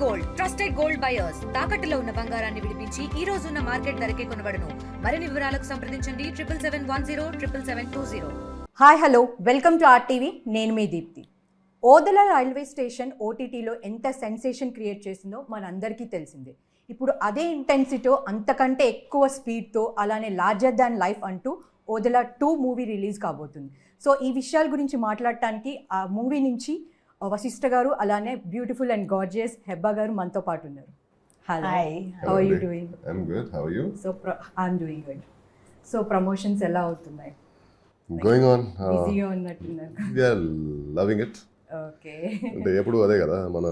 Gold trusted gold buyers తాకట్టులో ఉన్న బంగారాన్ని విడిపించి ఈ రోజు ఉన్న మార్కెట్ ధరకే కొనబడును. మరిన్ని వివరాలకు సంప్రదించండి 77107720. Hi hello welcome to RTV. నేను మీ దీప్తి. ఓదెల రైల్వే స్టేషన్ ఓటీటీలో ఎంత సెన్సేషన్ క్రియేట్ చేసిందో మనందరికీ తెలిసిందే. ఇప్పుడు అదే ఇంటెన్సిటీతో అంతకంటే ఎక్కువ స్పీడ్తో అలానే లార్జర్ దాన్ లైఫ్ అంటూ ఓదెల 2 మూవీ రిలీజ్ కాబోతుంది. సో ఈ విషయాల గురించి మాట్లాడటానికి ఆ మూవీ నుంచి వశిష్ఠ గారు అలానే బ్యూటిఫుల్ అండ్ గార్జియస్ హెబ్బా గారు మనతో పాటు ఉన్నారు. Hello, how are you doing? I'm good. How are you? So I'm doing good. So promotions ఎలా అవుతున్నాయి? Going on. బిజీగా ఉన్నట్టున్నారు. Yeah, loving it. ఓకే. అంటే ఎప్పుడు అదే కదా మన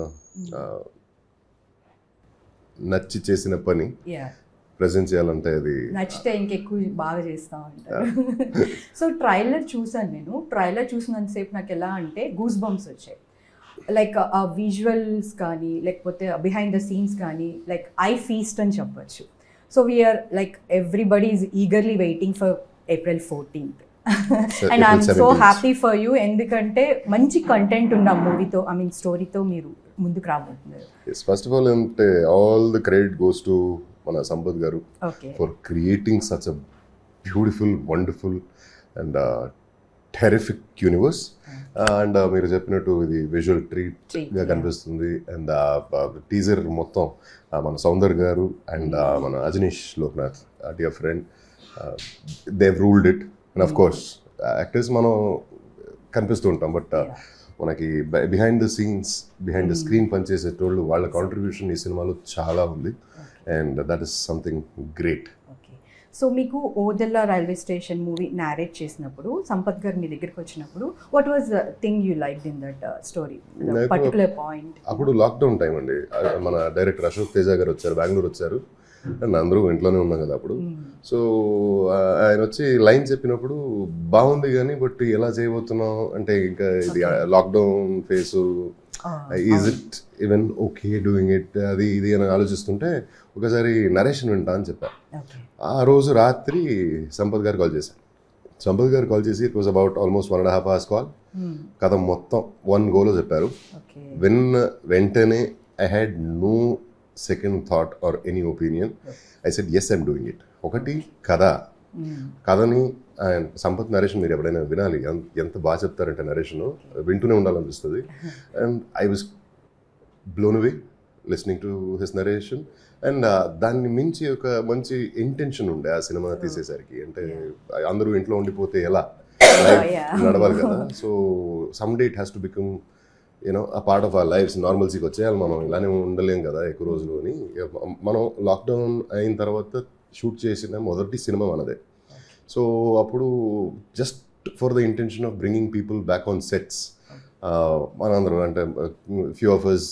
నచ్చి చేసిన పని యా, ప్రెజెంట్ చేయాలంటే అది నచ్చితే ఇంకెక్కువ బాగా చేస్తా ఉంటారు. సో ట్రైలర్ చూసాను నేను. ట్రైలర్ చూసినంతసేపు నాకు ఎలా అంటే గూస్ బంప్స్ వచ్చాయి. లైక్ ఆ విజువల్స్ కానీ లేకపోతే బిహైండ్ ద సీన్స్ కానీ లైక్ ఐ ఫీస్ట్ అని చెప్పచ్చు. So we are like everybody is eagerly waiting for April 14th. And I'm so happy for you, ఎందుకంటే మంచి కంటెంట్ ఉన్న మూవీతో ఐ మీన్ స్టోరీతో మీరు ముందుకు రాబోతున్నారు. ఫస్ట్ ఆఫ్ ఆల్ అంటే all the credit goes to మన సంపత్ గారు okay. For creating such a beautiful wonderful and terrific universe. And మీరు చెప్పినట్టు ఇది విజువల్ ట్రీట్గా కనిపిస్తుంది. అండ్ టీజర్ మొత్తం మన సౌందర్ గారు అండ్ మన Ajaneesh Loknath dear friend they've ruled it. And of course actors మనం కనిపిస్తూ ఉంటాం, బట్ మనకి behind the scenes behind the screen పనిచేసేటోళ్ళు వాళ్ళ కాంట్రిబ్యూషన్ ఈ సినిమాలో చాలా ఉంది. And that is something great. Okay. So మీకు Odela railway station movie narrate చేసినప్పుడు సంపత్ గారు మీ దగ్గరికి వచ్చినప్పుడు what was the thing you liked in that story, particular point? అప్పుడు లాక్డౌన్ టైం అండి. మన డైరెక్టర్ అశోక్ తేజ గారు వచ్చారు, బెంగళూరు వచ్చారు. అండ్ అందరూ ఇంట్లోనే ఉన్నాం కదా అప్పుడు. సో ఆయన వచ్చి లైన్ చెప్పినప్పుడు బాగుంది కానీ బట్ ఎలా చేయబోతున్నాం అంటే ఇంకా ఇది lockdown face, is it even okay doing it అది ఇది అని ఆలోచిస్తుంటే ఒకసారి నరేషన్ వింటా అని చెప్పారు. ఆ రోజు రాత్రి సంపత్ గారు కాల్ చేశారు. సంపత్ గారు కాల్ చేసి it was about almost 1.5 hours కాల్. కథ మొత్తం 1 go లో చెప్పారు. వెంటనే I had no second thought or any opinion. I said yes I'm doing it. ఒకటి కథని సంపత్ నరేషన్ మీరు ఎప్పుడైనా వినాలి, ఎంత బాగా చెప్తారంటే నరేషన్ వింటూనే ఉండాలనిపిస్తుంది. And I was blown away listening to his narration. And దాన్ని మించి ఒక మంచి ఇంటెన్షన్ ఉండే ఆ సినిమా తీసేసరికి. అంటే అందరూ ఇంట్లో ఉండిపోతే ఎలా నడవాలి కదా. So someday it has to become you know a part of our lifes. నార్మల్సీకి వచ్చేయాలి, మనం ఇలానే ఉండలేం కదా ఎక్కువ రోజులు అని. మనం లాక్డౌన్ అయిన తర్వాత షూట్ చేసిన మొదటి సినిమా మనదే. సో అప్పుడు just for the intention of bringing people back on sets మనందరం అంటే ఫ్యూ ఆఫ్ అస్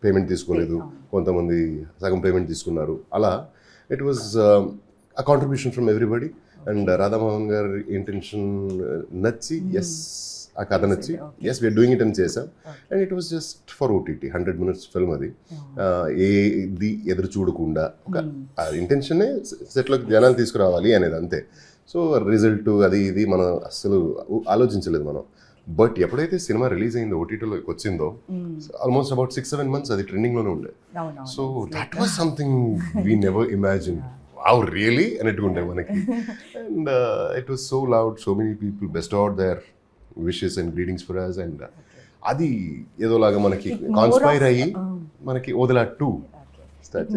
పేమెంట్ తీసుకోలేదు, కొంతమంది సగం పేమెంట్ తీసుకున్నారు. అలా it was a contribution from everybody. And Radha Mohan గారి ఇంటెన్షన్ నచ్చి ఎస్ ఆ కథ నచ్చి ఎస్ వీఆర్ డూయింగ్ ఇట్ అని చేసాం. And it was just for OTT 100 minutes film. అది ఏది ఎదురు చూడకుండా ఒక ఇంటెన్షనే సెట్లోకి జనాలు తీసుకురావాలి అనేది అంతే. సో రిజల్ట్ అది ఇది మనం అస్సలు ఆలోచించలేదు మనం. బట్ ఎప్పుడైతే సినిమా రిలీజ్ అయిందో ఓటీటీలోకి వచ్చిందో ఆల్మోస్ట్ అబౌట్ 6-7 months అది ట్రెండింగ్లోనే ఉండే. So that was something we never imagine. Wow, really? అన్నట్టుగా ఉండే మనకి. And it was so loud, so many people bestowed their wishes and greetings for us. And అది ఏదోలాగా మనకి కాన్స్పైర్ అయ్యి మనకి Odela 2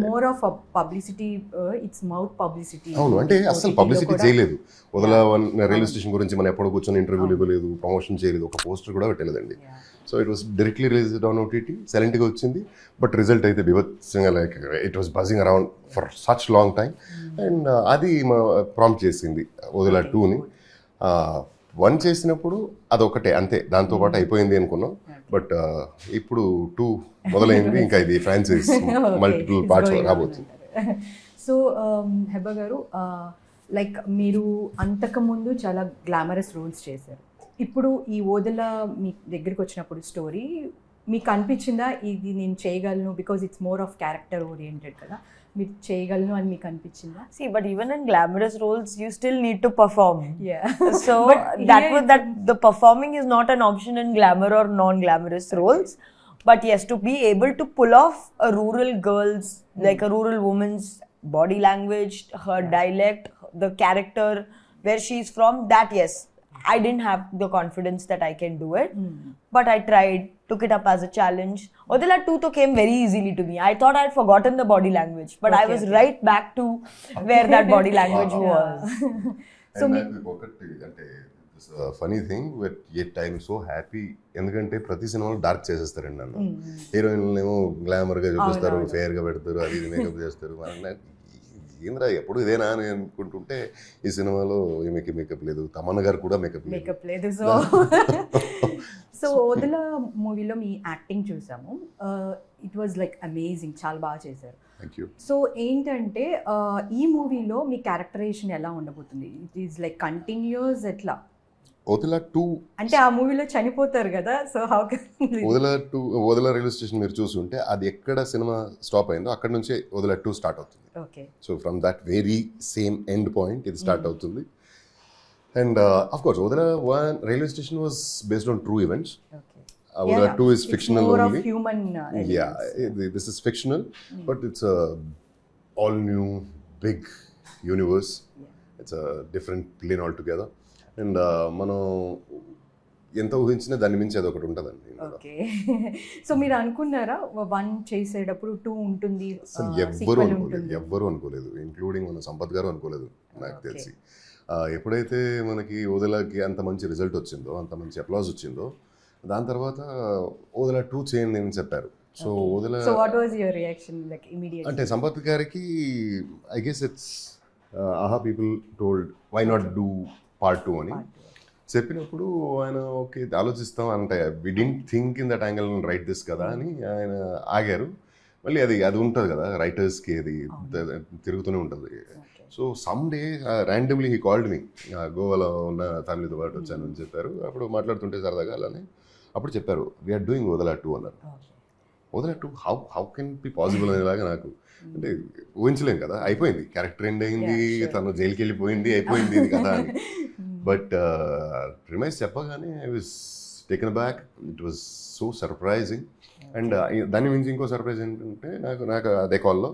more of publicity, it's mouth publicity. అవును, అంటే అసలు పబ్లిసిటీ చేయలేదు. ఓదెల రైల్వే స్టేషన్ గురించి మనం ఎప్పుడు కూర్చొని ఇంటర్వ్యూలు ఇవ్వలేదు, ప్రమోషన్ చేయలేదు, ఒక పోస్టర్ కూడా పెట్టలేదండి. So it was directly released on OTT. సైలెంట్గా వచ్చింది, బట్ రిజల్ట్ అయితే బీభత్సంగా like it was buzzing around for such long time. And అది ప్రాంప్ట్ చేసింది ఓదెల 2ని. 1 చేసినప్పుడు అదొకటే అంతే, దాంతోపాటు అయిపోయింది అనుకున్నాం. బట్ ఇప్పుడు 2 మొదలైంది, ఇంకా ఇది ఫ్రాంచైజ్ మల్టిపుల్ పార్ట్స్ రాబోతుంది. సో హెబ్బా గారు, లైక్ మీరు అంతకుముందు చాలా గ్లామరస్ రోల్స్ చేశారు. ఇప్పుడు ఈ ఓదెల మీ దగ్గరికి వచ్చినప్పుడు స్టోరీ మీకు అనిపించిందా ఇది నేను చేయగలను? Because it's more of character oriented కదా, మీరు చేయగలను అని మీకు అనిపించిందా? See, but even in glamorous roles, you still need to perform. Yeah. So that the performing is not an option in glamour or non-glamorous roles. But yes, to be able to pull off a rural girl's, like a rural woman's body language, her dialect, the character, where she's from, that yes, I didn't have the confidence that I can do it. But I tried, took it up as a challenge. Odila 2 to came very easily to me. I thought I'd forgotten the body language, but I was right back to where that body language was. So నాకు ఒకటి అంటే funny thing but at I'm so happy, ఎందుకంటే ప్రతి సినిమాలో dark చేసేస్తారండి నన్ను. హీరోయిన్లు ఏమో glamour గా చూపిస్తారు, ఫెయిర్ గా పెడతారు, అది ఇది మేకప్ చేస్తారు. ఏంద్రా ఎప్పుడు ఇదేనా అని అనుకుంటుంటే ఈ సినిమాలో ఈమెకి మేకప్ లేదు, తమన్నా గారు కూడా మేకప్ లేదు. సో ఓదల మూవీలో మీ యాక్టింగ్ చూసాము, ఇట్ వాజ్ లైక్ అమేజింగ్, చాలా బాగా చేశారు. సో ఏంటంటే ఈ మూవీలో మీ క్యారెక్టరైజేషన్ ఎలా ఉండబోతుంది? ఇట్ ఈస్ లైక్ కంటిన్యూస్ ఎట్లా? ఓదెలా 2 అంటే ఆ మూవీలో చనిపోతారు కదా, so how Odela railway station మీరు చూస్తుంటే అది ఎక్కడ సినిమా స్టాప్ అయిందో అక్కడ నుంచే ఓదెలా 2 స్టార్ట్ అవుతుంది. Okay. So from that very sem end point ఇది స్టార్ట్ అవుతుంది. And of course Odela 1 railway station was based on true events. Othela 2 is fictional more only. Of human This is fictional, but it's a all new big universe. It's a different plane altogether. And మనం ఎంత ఊహించినా దాని మించి అది ఒకటి ఉంటుందండి. Okay. So మీరు అనుకున్నారా 1 చేసేటప్పుడు 2 ఉంటుంది? ఎవ్వరు అనుకోలేదు, ఇంక్లూడింగ్ మన సంపత్ గారు అనుకోలేదు నాకు తెలిసి. ఎప్పుడైతే మనకి ఓదెలాకి అంత మంచి రిజల్ట్ వచ్చిందో, అంత మంచి అప్లాజ్ వచ్చిందో, దాని తర్వాత ఓదెలా 2 చేయండి అని చెప్పారు. So Odela what was your reaction like immediate? అంటే సంపత్ గారికి ఐ గెస్ ఇట్స్ ఆహా people told why not do part 2 అని చెప్పినప్పుడు ఆయన ఓకే ఆలోచిస్తాం అంటే we didn't think in that angle right this కదా అని ఆయన ఆగారు. మళ్ళీ అది ఉంటుంది కదా రైటర్స్కి, అది తిరుగుతూనే ఉంటుంది. So some day randomly he called me, గోవాలో ఉన్న ఫ్యామిలీతో పాటు వచ్చాను అని చెప్పారు. అప్పుడు మాట్లాడుతుంటే సరదాగా అలానే అప్పుడు చెప్పారు వీఆర్ డూయింగ్ ఓదెలా 2 అన్నారు. Odela 2 how can be possible అనేలాగా నాకు అంటే ఊహించలేం కదా. అయిపోయింది, క్యారెక్టర్ ఎండ్ అయింది, తను జైలుకి వెళ్ళిపోయింది, అయిపోయింది ఇది కదా అని. బట్ ప్రిమైస్ చెప్పగానే I was taken back. It was so surprising. And దాని మించి ఇంకో సర్ప్రైజ్ ఏంటంటే నాకు అదే కాల్లో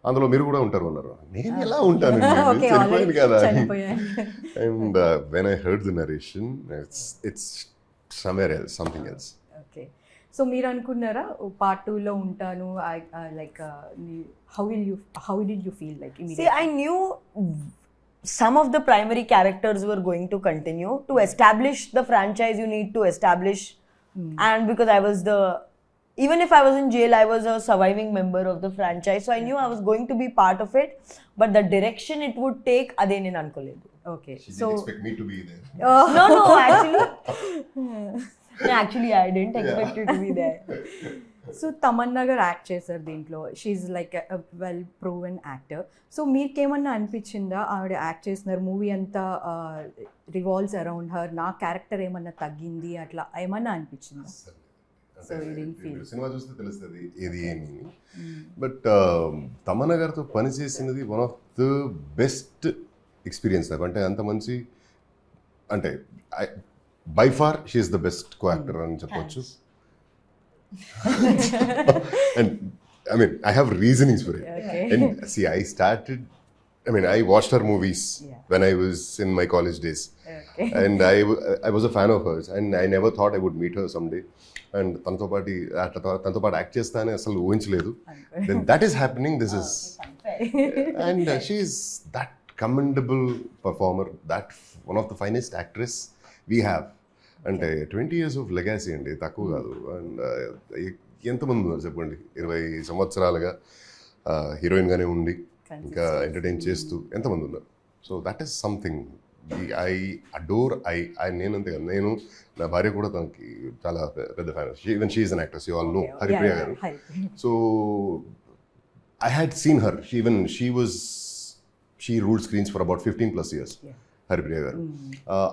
అందులో మీరు కూడా ఉంటారు అన్నారు. నేను ఎలా ఉంటాను, చనిపోయింది కదా. And when I heard the narration it's somewhere else, something else. Okay. So మీరు అనుకున్నారా పార్ట్ 2 లో ఉంటాను? Like how did you feel like immediately? See, I knew some of the primary characters were going to continue. To establish the franchise, you need to establish. And because I was even if I was in jail, I was a surviving member of the franchise. So I knew I was going to be part of it. But the direction it would take, ade nenu ankoledu. Okay. She didn't expect me to be there. No, actually I didn't expect you to be there. So Tamannaah garu act చేశారు దీంట్లో. She's like well proven actor. So మీకేమన్నా అనిపించిందా ఆవిడ act చేస్తున్నారు, movie అంతా revolves around her, నా character ఏమన్నా తగ్గింది అట్లా ఏమన్నా అనిపించిందా? సో సినిమా చూస్తే తెలుస్తుంది ఏది ఏమి. బట్ తమన్నా గారితో పనిచేసినది one of the best experience నాకు. అంటే అంత మంచి అంటే by far she's the best co actor అని చెప్పొచ్చు. And I mean, I have reasonings for it. Okay. And see, I watched her movies when I was in my college days. Okay. And I was a fan of hers, and I never thought I would meet her someday. And తనతో పాటు act చేస్తానే అసలు ఊహించలేదు. Then that is happening. This is and she is that commendable performer, that one of the finest actress we have. అంటే 20 years of legacy అండి, తక్కువ కాదు. And ఎంతమంది ఉన్నారు చెప్పండి, 20 సంవత్సరాలుగా హీరోయిన్గానే ఉండి ఇంకా ఎంటర్టైన్ చేస్తూ ఎంతమంది ఉన్నారు. So that is something I adore. నేనంతే కదా, నేను నా భార్య కూడా తనకి చాలా పెద్ద fan. Even she is an actress, you all know Haripriya గారు. So I had seen her, she ruled screens for about 15+ years. హరిప్రియ గారు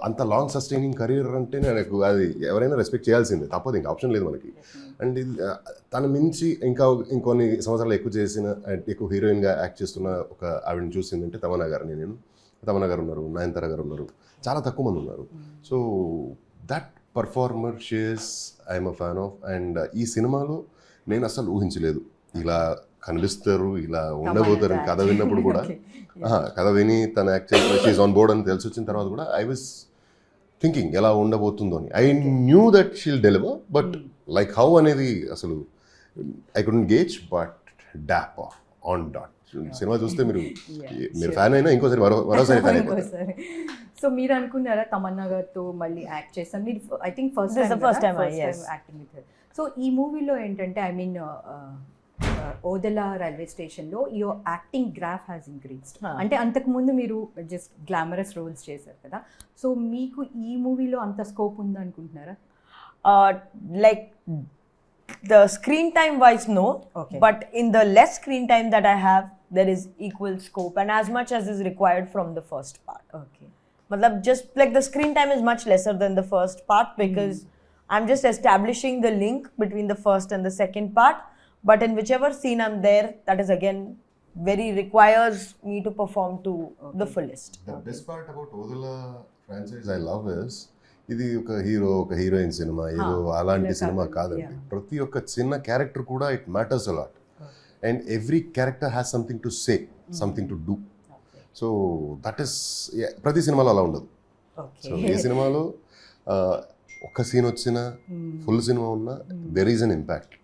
అంత లాంగ్ సస్టైనింగ్ కెరీర్ అంటే నాకు అది ఎవరైనా రెస్పెక్ట్ చేయాల్సిందే, తప్పదు, ఇంకా ఆప్షన్ లేదు మనకి. అండ్ తన మించి ఇంకొన్ని సంవత్సరాలు ఎక్కువ హీరోయిన్గా యాక్ట్ చేస్తున్న ఒక ఆవిడని చూసిందంటే తమన్నా గారిని. తమన్నా గారు ఉన్నారు, నయనతార గారు ఉన్నారు, చాలా తక్కువ మంది ఉన్నారు. So that performer she's I'm a fan of. And ఈ సినిమాలో నేను అసలు ఊహించలేదు ఇలా కనిపిస్తారు, ఇలా ఉండబోతారు. కథ విన్నప్పుడు కూడా కథ విని తన యాక్చువల్ షీఈ్ ఆన్ బోర్డ్ అని తెలిసి వచ్చిన తర్వాత కూడా ఐ వాజ్ థింకింగ్ ఎలా ఉండబోతుందో అని. I knew that she'll deliver, but like how అనేది అసలు ఐ కుడెంట్ గేజ్, బట్ డాప్ ఆన్ డాట్. సినిమా చూస్తే మీరు ఫ్యాన్ అయినా ఇంకోసారి మరోసారి ఫ్యాన్ అయిపోతారు. సో మీరు అనుకున్నారా తమన్నా గారితో మళ్ళీ యాక్ట్ చేస్తాను? మీరు I think first time acting with. So ఈ మూవీలో ఏంటంటే ఐ మీన్ ఓదెలా రైల్వే స్టేషన్లో your acting graph has increased. అంటే అంతకుముందు మీరు జస్ట్ గ్లామరస్ రోల్స్ చేశారు కదా, సో మీకు ఈ మూవీలో అంత scope ఉందనుకుంటున్నారా? Like the screen time wise, no. Okay. But in the less screen time that I have, there is equal scope and as much as is required from the first part. Okay. Matlab, just like the screen time is much lesser than the first part because I'm just establishing the link between the first and the second part. But in whichever scene I'm there, that is again very requires me to perform to the fullest. The best part about Odela franchise I love is ఇది ఒక hero ఒక heroine cinema ఏదో అలాంటి cinema కాదండి. ప్రతి ఒక్క చిన్న character కూడా it matters a lot and every character has something to say, something to do. So that is ప్రతి సినిమాలో అలా ఉండదు. సో ఈ సినిమాలో ఒక్క సీన్ వచ్చినా ఫుల్ సినిమా ఉన్నా there is an impact.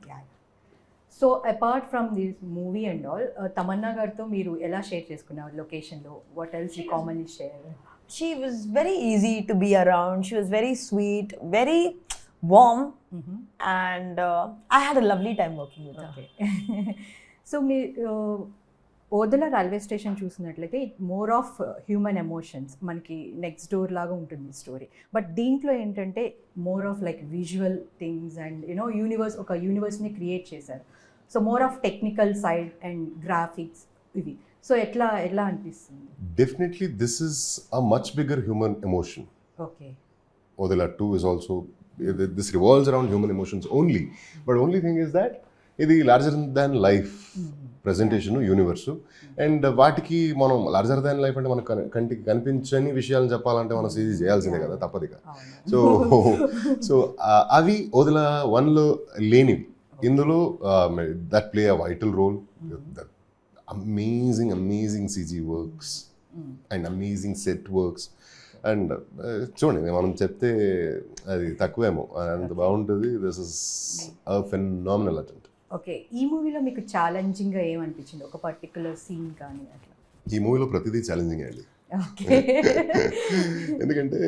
So apart from this movie and all, Tamannaah గారితో మీరు ఎలా షేర్ చేసుకున్నారు లొకేషన్లో? What else you commonly share? She was very easy to be around. She was very sweet, very warm, and I had a lovely time working with her. So మీ Odela railway station చూసినట్లయితే it more of human emotions, మనకి next door లాగా ఉంటుంది story. But దీంట్లో ఏంటంటే more of like visual things and you know ఒక యూనివర్స్ని create చేశారు. So more of technical side and graphics ఇవి. సో ఎట్లా అనిపిస్తుంది? Definitely this is a much bigger human emotion. Okay. Odela 2 is also, this revolves around human emotions only. But only thing is that ఇది larger than life presentation universe. And వాటికి మనం larger than life అంటే మన కంటికి కనిపించని విషయాలను చెప్పాలంటే మనం సీజీ చేయాల్సిందే కదా, తప్పదిగా. సో అవి Odela 1లో లేనివి ఇందులో that play a vital role. amazing CG works and amazing set works and చూడండి మనం చెప్తే అది తక్కువేమో, అంత బాగుంటుంది. This is a phenomenal attempt. Okay, ఈ మూవీలో మీకు ఛాలెంజింగ్గా ఏమనిపించింది? ఒక పర్టికులర్ సీన్ కానీ అట్లా? ఈ మూవీలో ప్రతిదీ ఛాలెంజింగ్ అండి. ఎందుకంటే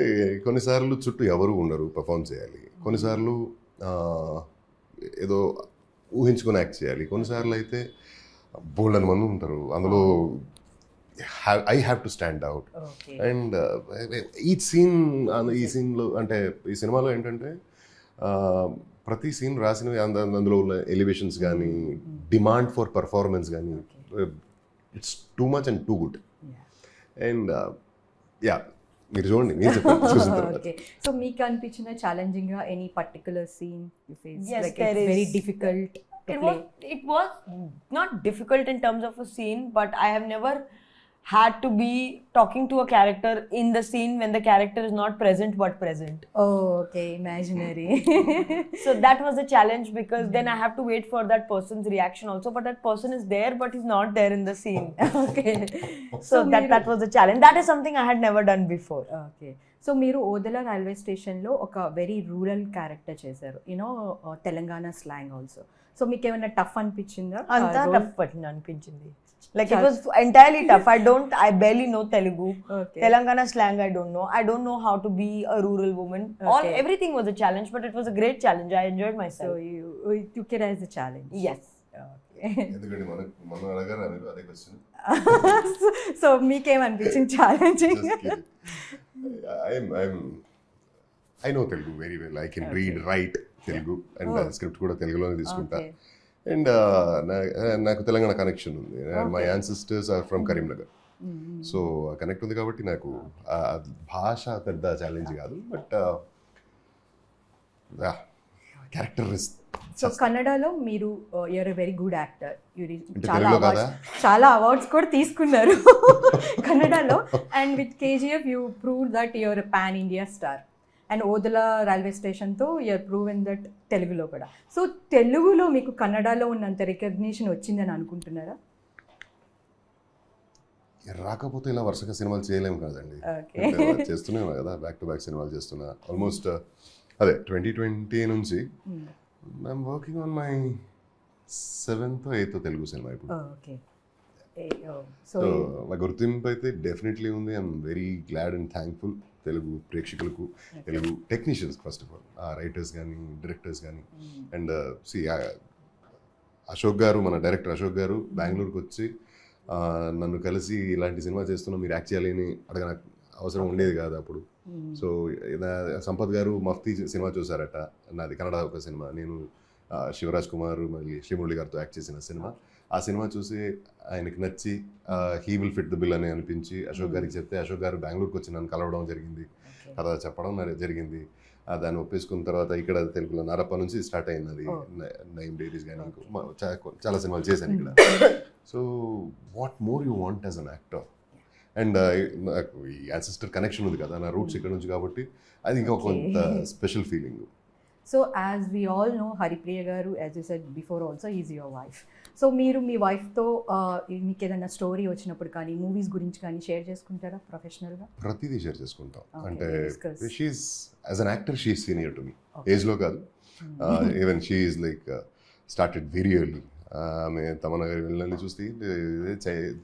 కొన్నిసార్లు చుట్టూ ఎవరు ఉండరు, పర్ఫామ్ చేయాలి. కొన్నిసార్లు ఏదో ఊహించుకొని యాక్ట్ చేయాలి. కొన్నిసార్లు అయితే బోల్డ్ అని మంది ఉంటారు, అందులో I have to stand out. And ఈ సీన్లో అంటే ఈ సినిమాలో ఏంటంటే ప్రతి సీన్ రాసినవి అందులో ఉన్న ఎలివేషన్స్ కానీ డిమాండ్ ఫర్ పర్ఫార్మెన్స్ కానీ it's too much and too good. And yeah మీరు చూడండి, మీరు చెప్పండి. సో మీకు అనిపించిన ఛాలెంజింగ్ గా any particular scene you face? Yes, like there it's very is. Difficult to It play. was not difficult in terms of a scene, but I have never had to be talking to a character in the scene when the character is not present but present. Okay, imaginary. So that was a challenge because then I have to wait for that person's reaction also, but that person is there but he's not there in the scene. Okay, So that was a challenge. That is something I had never done before. Okay. So మీరు Odela railway స్టేషన్లో ఒక very rural character చేశారు, you know Telangana slang also. So మీకు ఏమైనా tough అనిపించిందా? Anta tough అనిపించింది. Like it was entirely tough. I barely know Telugu. Okay. Telangana slang I don't know how to be a rural woman. Okay. Everything was a challenge, but it was a great challenge. I enjoyed so myself. You took it as a challenge. Yes. ఎందుకంటే మనం అడగారు అదే question. So మీకేమనిపించింది challenging? I know Telugu very well. I can read, write Telugu and script కూడా తెలుగులోనే తీసుకుంటా. And నాకు Telangana connection ఉంది. My ancestors are from Karimnagar. So connect ఉంది కాబట్టి నాకు భాష పెద్ద ఛాలెంజ్ కాదు. But character is. సో కన్నడలో మీరు you're a very good actor. తెలుగులో చాలా అవార్డ్స్ కూడా తీసుకున్నారు కన్నడలో. And with KGF you prove that you're a pan India star. And Odela railway స్టేషన్తో యూఆర్ ప్రూవెన్ దట్ తెలుగులో కూడా. సో తెలుగులో మీకు కన్నడలో ఉన్నంత రికగ్నిషన్ వచ్చిందని అనుకుంటున్నారా? రాకపోతే ఇలా వరుసగా సినిమాలు చేయలేము కదండి. ఓకే. చేస్తూనే ఉన్నా కదా, బ్యాక్ టు బ్యాక్ సినిమాలు చేస్తున్నా. ఆల్మోస్ట్ అదే 2020 నుంచి I'm working on my 7th or 8th Telugu సినిమా ఇప్పుడు. ఓకే. సో నా గుర్తింపు అయితే డెఫినెట్లీ ఉంది. I'm very glad and thankful Telugu ప్రేక్షకులకు, Telugu technicians first of all, ఆ రైటర్స్ కానీ డైరెక్టర్స్ కానీ. అండ్ అశోక్ గారు, మన డైరెక్టర్ అశోక్ గారు బెంగళూరుకి వచ్చి నన్ను కలిసి ఇలాంటి సినిమా చేస్తున్నా, మీరు యాక్ట్ చేయాలని అడగ అవసరం ఉండేది కాదు అప్పుడు. సో సంపత్ గారు మఫ్తీ సినిమా చూసారట, నాది కన్నడ ఒక సినిమా, నేను శివరాజ్ కుమార్ మళ్ళీ శ్రీమురళి గారితో యాక్ట్ చేసిన సినిమా. ఆ సినిమా చూసి ఆయనకి నచ్చి he will fit the bill అని అనిపించి అశోక్ గారికి చెప్తే అశోక్ గారు బెంగళూరుకి వచ్చి నన్ను కలవడం జరిగింది, కథ చెప్పడం జరిగింది. దాన్ని ఒప్పేసుకున్న తర్వాత ఇక్కడ తెలుగులో నారప్ప నుంచి స్టార్ట్ అయింది, అది నైమ్ డైరీస్ కానీ చాలా సినిమాలు చేశాను ఇక్కడ. So what more you want as an actor? And నాకు ఈ యాన్సిస్టర్ కనెక్షన్ ఉంది కదా, నా రూట్స్ ఇక్కడ నుంచి కాబట్టి అది ఇంకా కొంత special feeling. So as we all know, Haripriya గారు, as you said before also, is your wife. So మీరు మీ వైఫ్తో మీకు ఏదైనా స్టోరీ వచ్చినప్పుడు కానీ మూవీస్ గురించి కానీ షేర్ చేసుకుంటారా ప్రొఫెషనల్గా? ప్రతిదీ షేర్ చేసుకుంటాం. అంటే she's as an actor she's senior to me, ఏజ్లో కాదు. Even she's like started very early. ఆమె తమన్నా గారి వెళ్ళని చూస్తే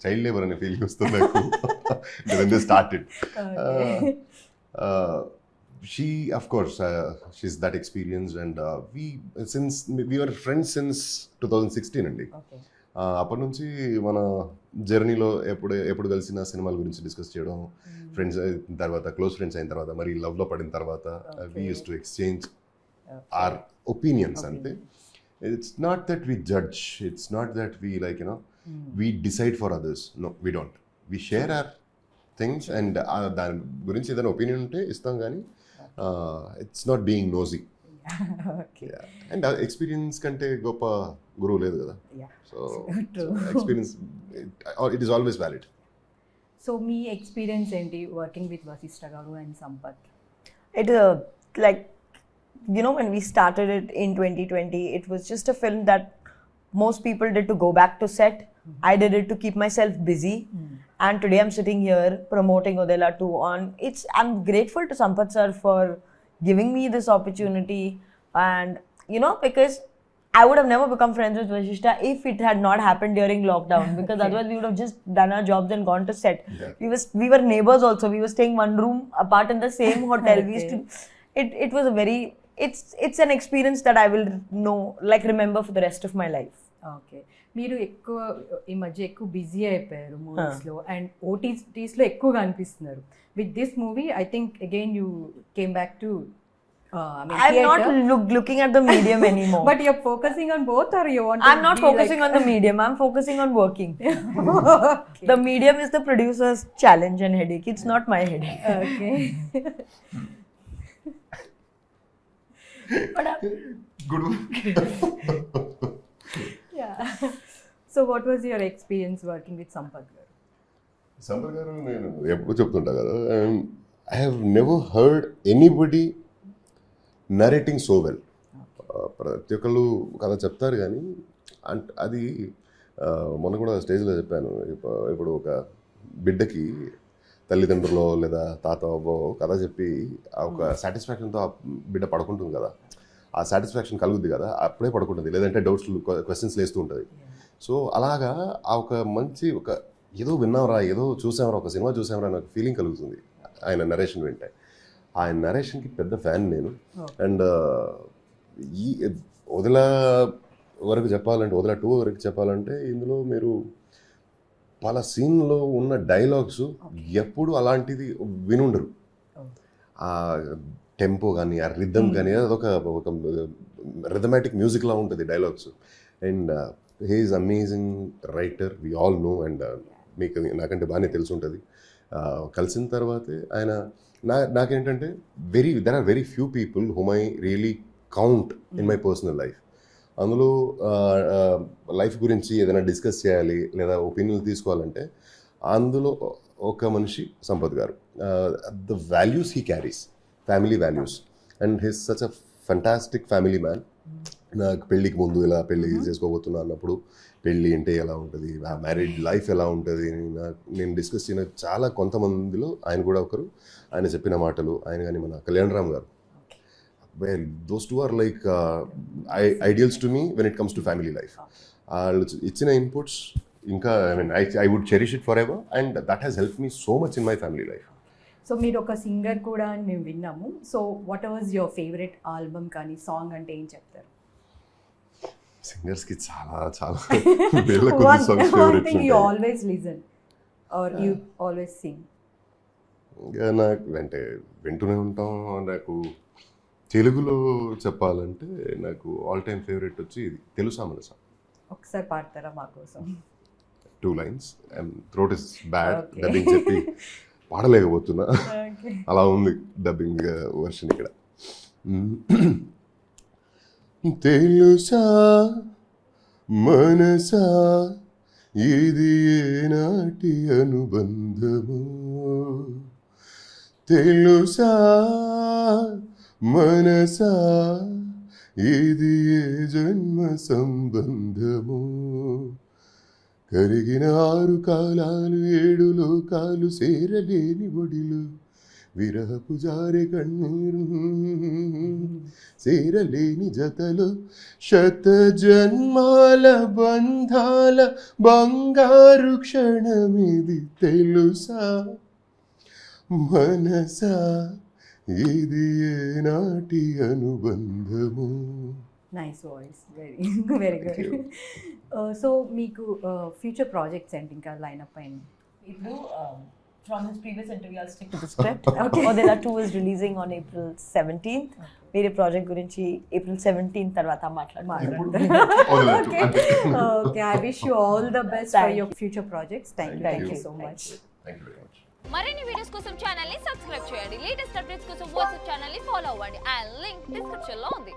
చైల్డ్ లేబర్ అనే ఫీలింగ్ వస్తుంది నాకు started. She, of course, she's that experienced, and we were friends since 2016 అండి. అప్పటి నుంచి మన జర్నీలో ఎప్పుడు కలిసిన సినిమాల గురించి డిస్కస్ చేయడం, ఫ్రెండ్స్ అయిన తర్వాత, క్లోజ్ ఫ్రెండ్స్ అయిన తర్వాత, మరి లవ్లో పడిన తర్వాత we used to exchange our opinions. అంతే. It's not that we judge, it's not that we we decide for others. No, we don't. We share our things, and దాని గురించి ఏదైనా ఒపీనియన్ ఉంటే ఇస్తాం, కానీ it's not being nosy. And experience కంటే గొప్ప గురువు లేదు కదా. So experience, it is always valid. So me experience ఏంటి వర్కింగ్ విత్ వశిష్ఠ గారు and Sampath? It like, you know, when we started it in 2020, it was just a film that most people did to go back to set. I did it to keep myself busy. And today I'm sitting here promoting Odela 2 on. I'm grateful to Sampath sir for giving me this opportunity, and you know, because I would have never become friends with Vashishta if it had not happened during lockdown, because otherwise we would have just done our jobs and gone to set. We were neighbors also. We were staying one room apart in the same hotel. We used to, it was a very, it's an experience that I will remember for the rest of my life. Okay. మీరు ఎక్కువ ఈ మధ్య ఎక్కువ busy అయిపోయారు మూవీస్లో, and ఓటీటీస్లో ఎక్కువగా అనిపిస్తున్నారు. With this movie I think again you came back to I'm not looking at the medium anymore. But you're focusing on both, or you want to I'm not focusing on the medium. I'm focusing on working. Okay. The medium is the producer's challenge and headache. It's not my headache. Okay. But Good work. Yeah. So what was your experience working with Sampath garu? Sampath garu నేను ఎప్పుడు చెప్తుంటా కదా, I have never heard anybody narrating so well. ప్రతి ఒక్కళ్ళు కథ చెప్తారు కానీ అది మొన్న కూడా స్టేజ్లో చెప్పాను. ఇప్పుడు ఒక బిడ్డకి తల్లిదండ్రులు లేదా తాత అవ్వో కథ చెప్పి ఆ ఒక సాటిస్ఫాక్షన్తో ఆ బిడ్డ పడుకుంటుంది కదా, ఆ సాటిస్ఫాక్షన్ కలుగుద్ది కదా, అప్పుడే పడుకుంటుంది. లేదంటే డౌట్స్ క్వశ్చన్స్ లేస్తూ ఉంటుంది. సో అలాగా ఆ ఒక మంచి ఒక ఏదో విన్నాంరా, ఏదో చూసాంరా, ఒక సినిమా చూసాంరా నాకు ఫీలింగ్ కలుగుతుంది ఆయన నరేషన్ వింటే. ఆయన నరేషన్కి పెద్ద ఫ్యాన్ నేను. అండ్ ఈ వదిల వరకు చెప్పాలంటే, వదిల 2 వరకు చెప్పాలంటే, ఇందులో మీరు పలా సీన్లో ఉన్న డైలాగ్స్ ఎప్పుడు అలాంటిది వినుండరు. ఆ టెంపో కానీ ఆ రిథమ్ కానీ అదొక ఒక రిథమాటిక్ మ్యూజిక్లా ఉంటుంది dialogues. And he is amazing writer, we all know. And మీకు నాకంటే బాగానే తెలిసి ఉంటుంది. కలిసిన తర్వాతే ఆయన నాకేంటంటే there are very few people whom I really count in my personal life. అందులో లైఫ్ గురించి ఏదైనా డిస్కస్ చేయాలి లేదా ఒపీనియన్ తీసుకోవాలంటే అందులో ఒక మనిషి సంపత్ గారు. The values he carries, family values and his such a fantastic family man. నాకు పెళ్ళికి ముందు ఇలా పెళ్ళి చేసుకోబోతున్నా అన్నప్పుడు పెళ్ళి అంటే ఎలా ఉంటుంది, మ్యారీడ్ లైఫ్ ఎలా ఉంటుంది నేను డిస్కస్ చేసిన చాలా కొంతమందిలో ఆయన కూడా ఒకరు. ఆయన చెప్పిన మాటలు, ఆయన కానీ మన Kalyan Ram garu, those two are like ideals to me when it comes to family life. వాళ్ళు ఇచ్చిన ఇన్పుట్స్ ఇంకా I would cherish it for ever and that has help me so much in my family life. So మీరు ఒక singer కూడా అని మేము విన్నాము. So what was your favourite album కానీ సాంగ్ అంటే ఏం చెప్తారు? సింగర్స్కి చాలా చాలా వేల కొద్ది సాంగ్స్ ఫేవరెట్స్ ఉంటాయి. You always listen or you always Singh? ఇంకా నాకు అంటే వింటూనే ఉంటాం. నాకు తెలుగులో చెప్పాలంటే నాకు ఆల్ టైమ్ ఫేవరెట్ వచ్చి ఇది తెలుసా మనసా. ఒకసారి పాడతారా మా కోసం? 2 lines and throat is bad, dubbing చెప్పి పాడలేకపోతున్నా. అలా ఉంది డబ్బింగ్ వర్షన్ ఇక్కడ. తెలుసా మనసా ఇది ఏనాటి అనుబంధము, తెలుసా మనసా ఇది ఏ జన్మ సంబంధము, కరిగిన 6 కాలాలు 7 లోకాలు సేరలేని ఒడిలు, విరహపు జారె కన్నీరు సేరలేని జతలు, శత జన్మాల బంధాల బంగారు క్షణమిది, తెలుసా మనసా ఇది ఏనాటి అనుబంధము. Nice voice, very good. So మీకు ఫ్యూచర్ ప్రాజెక్ట్స్ ఏంటి ఇంకా లైనప్ అయింది? ఇప్పుడు from his previous interview, I'll stick to the script. Okay. Odela 2 is releasing on April 17th. Mere project gurinchi April 17th tarvata maatladam. Okay, I wish you all the best for your future projects. Thank you so much. Thank you very much. మరిన్ని videos కోసం channel ని subscribe చేయండి. Latest updates కోసం WhatsApp channel ని follow అవ్వండి. ఆ link description లో ఉంది.